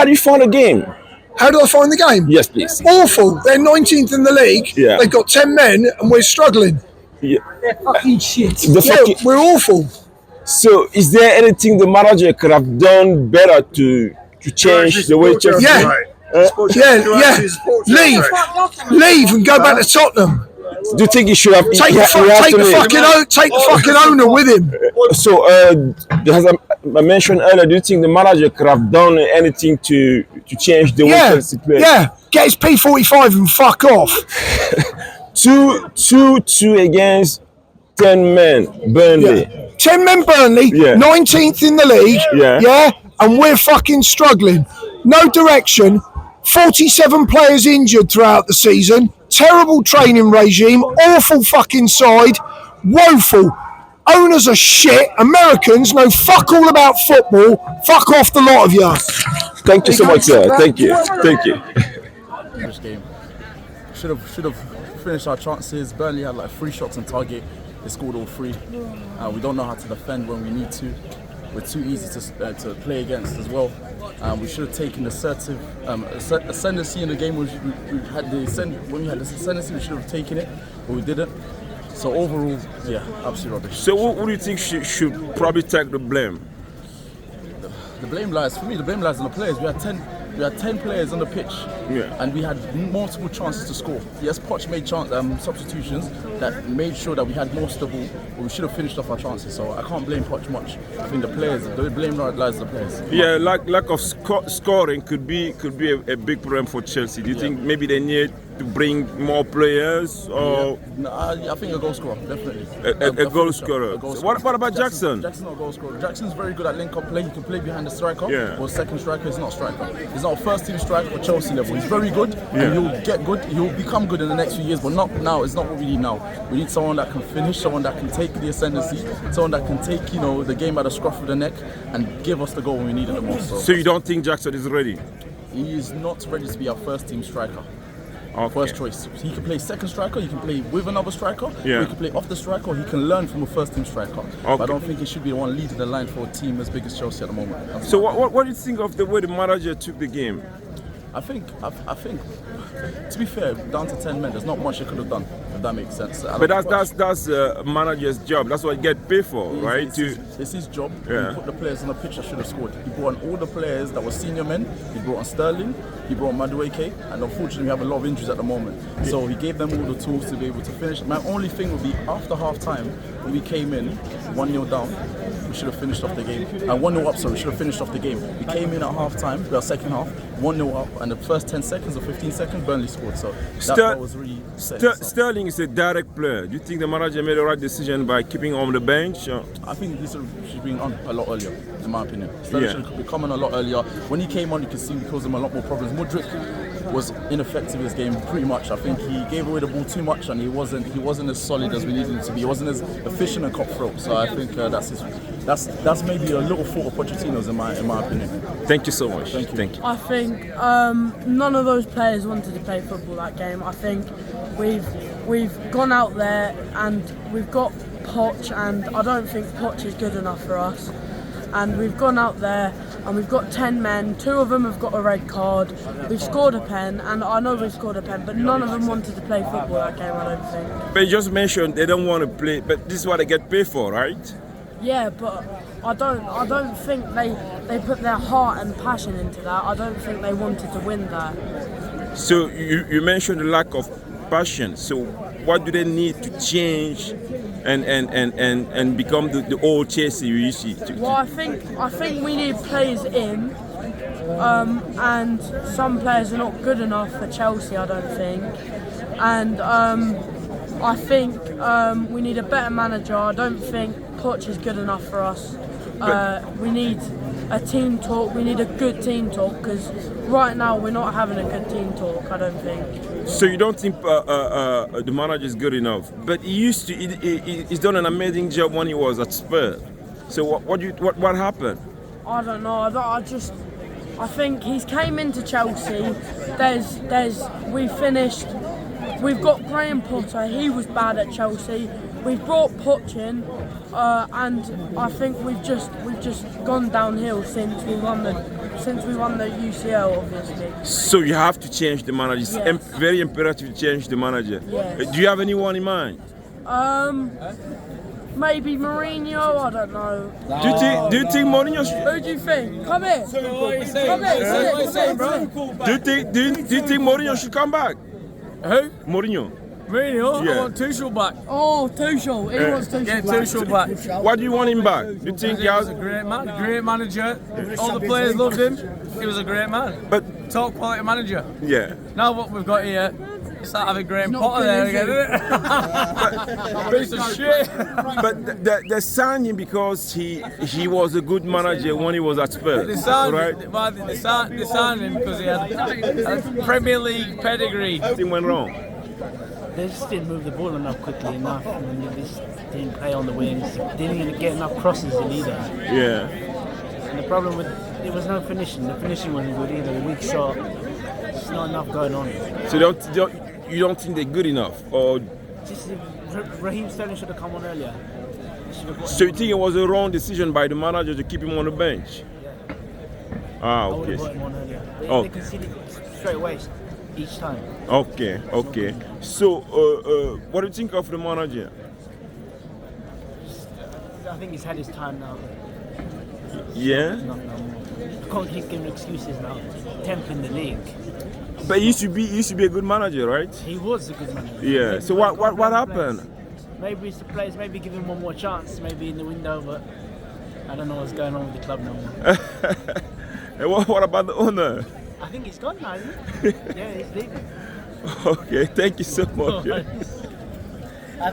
How do you find the game? How do I find the game? Yes, please. Awful. They're 19th in the league. Yeah. They've got 10 men and we're struggling. Yeah. They're fucking shit. We're awful. So, is there anything the manager could have done better to change the way Chelsea? Yeah. Leave and go back to Tottenham. Do you think he should have take the fucking owner with him? So, as I mentioned earlier, do you think the manager could have done anything to change the way Chelsea plays? Yeah, get his P45 and fuck off. 2-2 against 10 men, Burnley. Yeah. 10 men, Burnley, 19th in the league. Yeah, and we're fucking struggling. No direction. 47 players injured throughout the season. Terrible training regime. Awful fucking side. Woeful. Owners are shit. Americans know fuck all about football. Fuck off the lot of you. Thank you so much, sir. Thank you. First game. Should have finished our chances. Burnley had like 3 shots on target. They scored all 3. We don't know how to defend when we need to. We're too easy to play against as well. We should have taken assertive ascendancy in the game. When we had the ascendancy, we should have taken it, but we didn't. So overall, yeah, absolutely rubbish. So what do you think should probably take the blame? The blame lies on the players. We had 10 players on the pitch, and we had multiple chances to score. Yes, Poch made substitutions that made sure that we had most of the ball, but we should have finished off our chances. So I can't blame Poch much. I think the blame lies on the players. Yeah, lack of scoring could be a big problem for Chelsea. Do you think maybe they need to bring more players? Or no, I think a goal scorer, definitely. A goal scorer. What about Jackson? Jackson's not a goal scorer. Jackson's very good at link-up play. He can play behind the striker. Or second striker. He's not a striker. He's not a first-team striker for Chelsea level. He's very good, and he'll get good. He'll become good in the next few years, but not now. It's not what we need now. We need someone that can finish, someone that can take the ascendancy, someone that can take the game by the scruff of the neck and give us the goal when we need it the most. So you don't think Jackson is ready? He is not ready to be our first-team striker. Okay. First choice. He can play second striker, he can play with another striker, or he can play off the striker, or he can learn from a first team striker. But I don't think he should be the one leading the line for a team as big as Chelsea at the moment. So what do you think of the way the manager took the game? I think, to be fair, down to 10 men, there's not much he could have done, if that makes sense. But that's a manager's job. That's what you get paid for, right? It's his job. He put the players on the pitch that should have scored. He brought on all the players that were senior men. He brought on Sterling. He brought on Madueke. And unfortunately, we have a lot of injuries at the moment. So he gave them all the tools to be able to finish. My only thing would be after half time, when we came in 1-0 down, we should have finished off the game. 1-0 up, sorry, we should have finished off the game. We came in at half time, our second half, 1-0 up, and the first 10 seconds or 15 seconds, Burnley scored. So that was really set. Sterling is a direct player. Do you think the manager made the right decision by keeping him on the bench? I think he should have been on a lot earlier, in my opinion. Sterling should have come on a lot earlier. When he came on, you could see he caused him a lot more problems. Mudryk was ineffective in this game, pretty much. I think he gave away the ball too much, and he wasn't as solid as we needed him to be. He wasn't as efficient and cutthroat. So I think that's maybe a little fault of Pochettino's in my opinion. Thank you so much. Thank you. I think none of those players wanted to play football that game. I think we've gone out there and we've got Poch, and I don't think Poch is good enough for us. And we've gone out there and we've got 10 men, 2 of them have got a red card, we've scored a pen, and I know we've scored a pen, but none of them wanted to play football that game, I don't think. But you just mentioned they don't want to play, but this is what they get paid for, right? Yeah, but I don't think they put their heart and passion into that. I don't think they wanted to win that. So you mentioned the lack of passion. So what do they need to change and become the old Chelsea you used to? Well, I think we need players in, and some players are not good enough for Chelsea, I don't think. And I think we need a better manager. I don't think Poch is good enough for us. We need a team talk. We need a good team talk, because right now we're not having a good team talk, I don't think. So you don't think the manager is good enough? But he's done an amazing job when he was at Spurs. So what happened? I don't know. I think he's came into Chelsea. We've got Graham Potter. He was bad at Chelsea. We've brought Poch in, and I think we've just gone downhill since we won the since we won the UCL, obviously. So you have to change the manager. It's Yes. very imperative to change the manager. Yes. Do you have anyone in mind? Maybe Mourinho. I don't know. Do you think Mourinho? Who do you think? Come here. Come here. Sit, bro. Do you think Mourinho should come back? Who? Mourinho. Mourinho? Yeah. I want Tuchel back. Oh, Tuchel. He wants Tuchel. Get Tuchel back. Why do you want him back? Do you think he He was has? a great man, great manager. All the players loved him. He was a great man. But Top quality manager. yeah. Now what we've got here, it's like having Graham Potter there again, isn't it? Piece of shit. But they signed him because he was a good manager when he was at Spurs, They signed, right? they signed him because he had a Premier League pedigree. Nothing went wrong. They just didn't move the ball enough quickly enough, and they just didn't play on the wings. Didn't get enough crosses in either. Yeah. And the problem with there was no finishing. The finishing wasn't good either. The weak shot. Just not enough going on. So you don't think they're good enough, or Just Raheem Sterling should have come on earlier. so you think it was a wrong decision by the manager to keep him on the bench? Ah, I would okay. have brought him on earlier. Oh. They conceded straight away each time. Okay. So, what do you think of the manager? I think he's had his time now. Yeah, Enough now more. Can't keep giving excuses now. 10th in the league. but he used to be a good manager, right? He was a good manager. Yeah. So what happened? Maybe it's the players. Maybe give him one more chance. Maybe in the window, but I don't know what's going on with the club no more. And what about the owner? I think he's gone now, isn't he? Yeah, he's leaving. Okay, thank you so much. Alright.